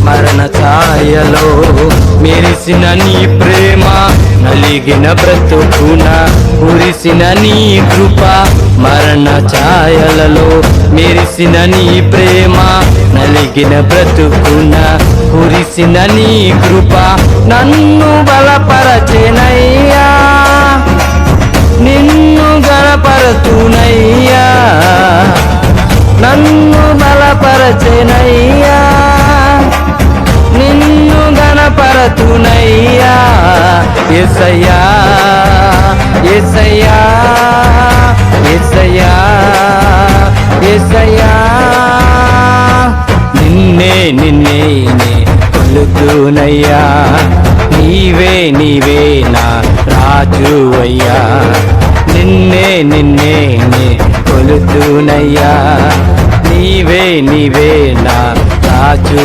మరణ ఛాయలో మెరిసిన నీ ప్రేమ, నలిగిన బ్రతుకున కురిసిన నీ కృప. మరణ ఛాయలలో మెరిసిన నీ ప్రేమ, నలిగిన బ్రతుకున కురిసిన నీ కృప. నన్ను బలపరచెనయ్యా, నిన్ను గణపరచునయ్యా, నన్ను బలపరచెనయ్యా, నిన్ను గణపరచునయ్యా. యేసయ్యా యేసయ్యా యేసయ్యా యేసయ్యా, నిన్నే నిన్నే కొలుతునయ్యా. నీవే నీవే నా రాజువయ్యా, నిన్నే నిన్నే కొలుతునయ్యా. నీవే నీవే నా రాజు.